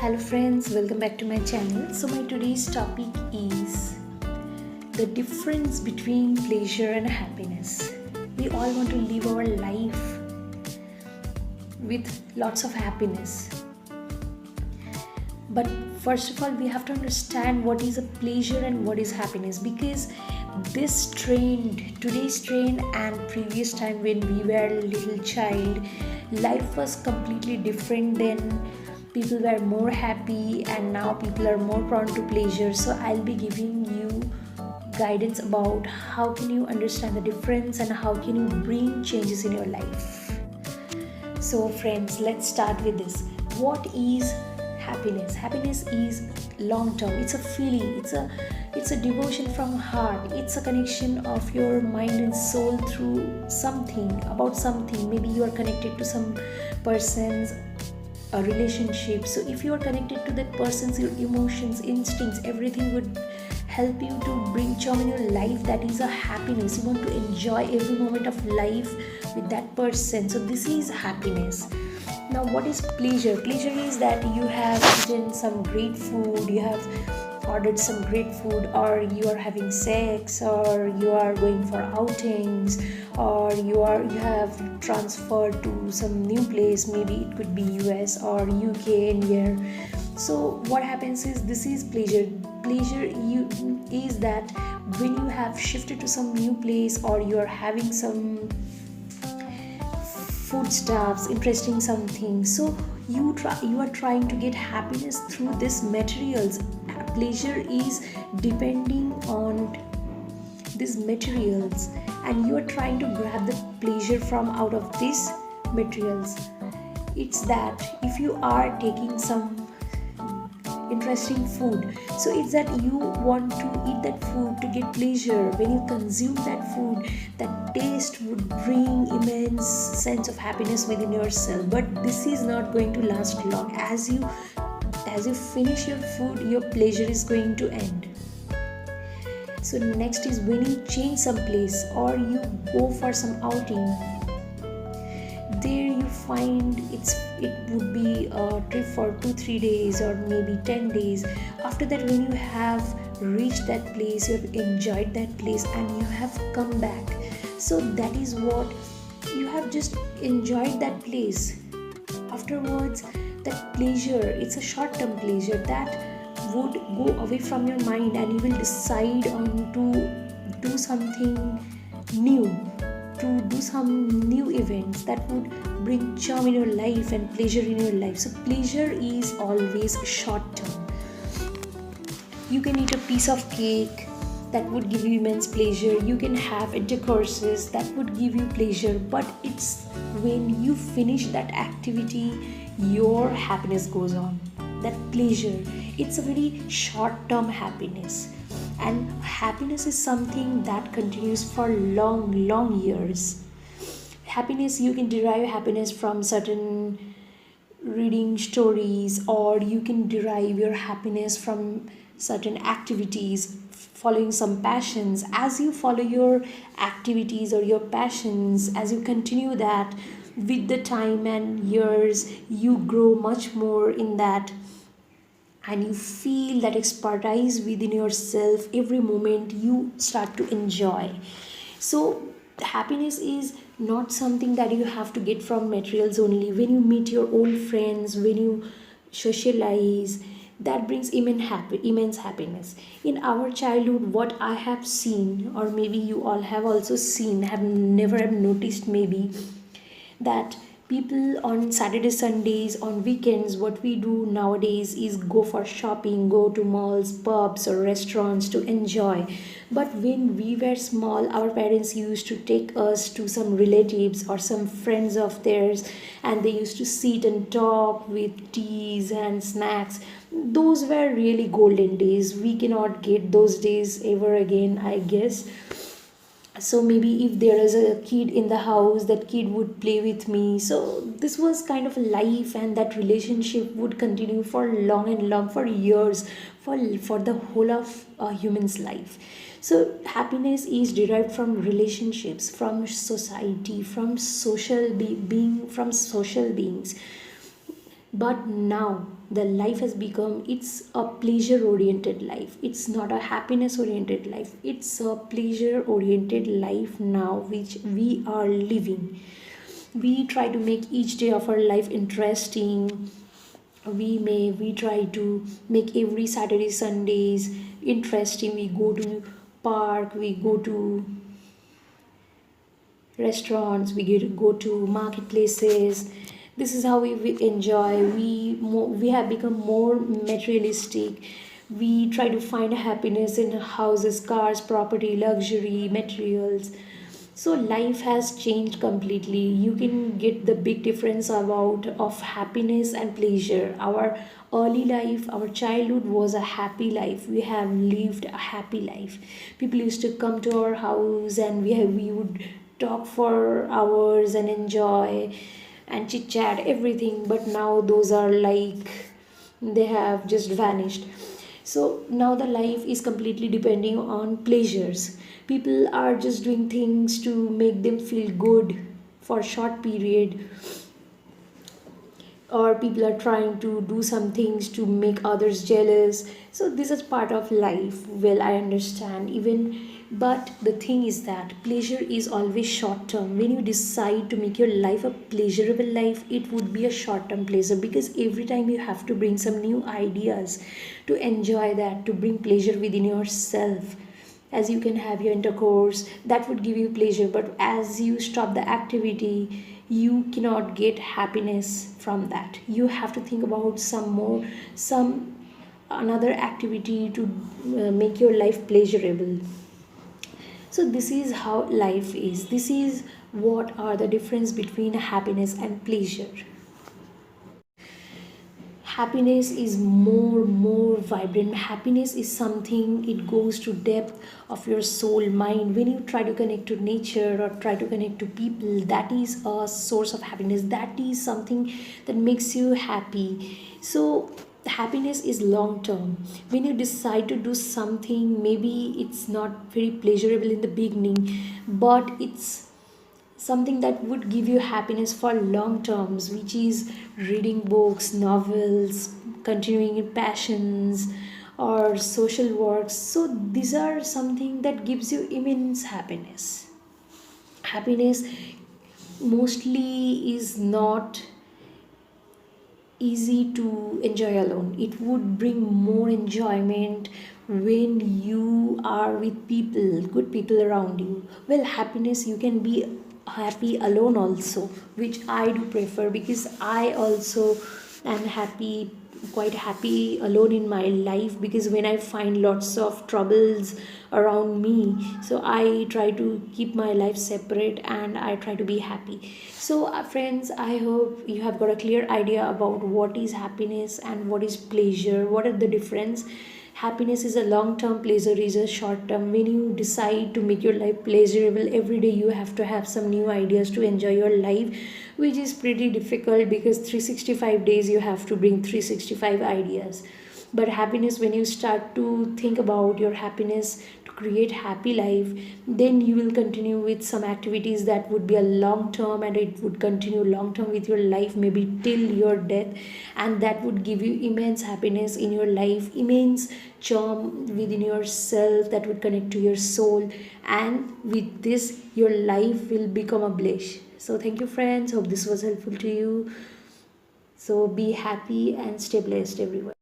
Hello friends, welcome back to my channel. So my today's topic is the difference between pleasure and happiness. We all want to live our life with lots of happiness. But first of all, we have to understand what is a pleasure and what is happiness, because this trend, today's trend and previous time when we were a little child, life was completely different then. People were more happy and now people are more prone to pleasure. So I'll be giving you guidance about how can you understand the difference and how can you bring changes in your life. So friends, let's start with this. What is happiness? Happiness is long term. It's a feeling, it's a devotion from heart. It's a connection of your mind and soul through something, about something. Maybe you are connected to some persons, a relationship. So if you are connected to that person's, your emotions, instincts, everything would help you to bring charm in your life. That is a happiness. You want to enjoy every moment of life with that person. So this is happiness. Now what is pleasure? Pleasure is that you have eaten some great food, you have ordered some great food, or you are having sex, or you are going for outings, or you have transferred to some new place. Maybe it could be US or UK, anywhere. So what happens is, this is pleasure. Pleasure is that when you have shifted to some new place, or you are having some foodstuffs, interesting something. So you are trying to get happiness through these materials. Pleasure is depending on these materials, and you are trying to grab the pleasure from out of these materials. It's that if you are taking some interesting food, so it's that you want to eat that food to get pleasure. When you consume that food, that taste would bring immense sense of happiness within yourself. But this is not going to last long. As you finish your food, your pleasure is going to end. So next is when you change some place, or you go for some outing. There you find it would be a trip for 2-3 days or maybe 10 days. After that, when you have reached that place, you have enjoyed that place and you have come back. So that is what you have just enjoyed that place. Afterwards, that pleasure, it's a short-term pleasure that would go away from your mind, and you will decide on to do something new, to do some new events that would bring charm in your life and pleasure in your life. So pleasure is always short term. You can eat a piece of cake that would give you immense pleasure. You can have intercourses that would give you pleasure, but it's when you finish that activity, your happiness goes on. That pleasure, it's a very short term happiness. And happiness is something that continues for long years. Happiness, you can derive happiness from certain reading stories, or you can derive your happiness from certain activities, following some passions. As you follow your activities or your passions, as you continue that, with the time and years, you grow much more in that, and you feel that expertise within yourself. Every moment you start to enjoy. So happiness is not something that you have to get from materials only. When you meet your old friends, when you socialize, that brings immense happiness. In our childhood, what I have seen, or maybe you all have also seen, have never have noticed maybe, that people on Saturday, Sundays, on weekends, what we do nowadays is go for shopping, go to malls, pubs, or restaurants to enjoy. But when we were small, our parents used to take us to some relatives or some friends of theirs, and they used to sit and talk with teas and snacks. Those were really golden days. We cannot get those days ever again, I guess. So maybe if there is a kid in the house, that kid would play with me. So this was kind of life, and that relationship would continue for long and long, for years, for the whole of a human's life. So happiness is derived from relationships, from society, from social being, from social beings. But now the life has become, it's a pleasure oriented life, it's not a happiness oriented life, it's a pleasure oriented life now which we are living. We try to make each day of our life interesting. We try to make every Saturday Sundays interesting. We go to park, we go to restaurants, go to marketplaces. This is how we enjoy. We have become more materialistic. We try to find happiness in houses, cars, property, luxury, materials. So life has changed completely. You can get the big difference about of happiness and pleasure. Our early life, our childhood was a happy life. We have lived a happy life. People used to come to our house and we would talk for hours and enjoy and chit chat everything. But now those are like they have just vanished. So now the life is completely depending on pleasures. People are just doing things to make them feel good for a short period, or people are trying to do some things to make others jealous. So this is part of life, well, I understand even. But the thing is that pleasure is always short term. When you decide to make your life a pleasurable life, it would be a short term pleasure, because every time you have to bring some new ideas to enjoy that, to bring pleasure within yourself. As you can have your intercourse, that would give you pleasure, but as you stop the activity, you cannot get happiness from that. You have to think about some more, some another activity to make your life pleasurable. So this is how life is. This is what are the difference between happiness and pleasure. Happiness is more vibrant. Happiness is something, it goes to depth of your soul mind. When you try to connect to nature or try to connect to people, that is a source of happiness. That is something that makes you happy. So happiness is long term. When you decide to do something, maybe it's not very pleasurable in the beginning, but it's something that would give you happiness for long terms, which is reading books, novels, continuing in passions, or social works. So these are something that gives you immense happiness. Happiness mostly is not easy to enjoy alone. It would bring more enjoyment when you are with people, good people around you. Well, happiness, you can be happy alone also, which I do prefer, because I also am happy, quite happy alone in my life, because when I find lots of troubles around me, so I try to keep my life separate and I try to be happy. So friends, I hope you have got a clear idea about what is happiness and what is pleasure, what are the difference. Happiness is a long term, pleasure is a short term. When you decide to make your life pleasurable, every day you have to have some new ideas to enjoy your life, which is pretty difficult, because 365 days you have to bring 365 ideas. But happiness, when you start to think about your happiness to create happy life, then you will continue with some activities that would be a long term, and it would continue long term with your life, maybe till your death. And that would give you immense happiness in your life, immense charm within yourself that would connect to your soul. And with this, your life will become a bliss. So thank you friends, hope this was helpful to you. So be happy and stay blessed everyone.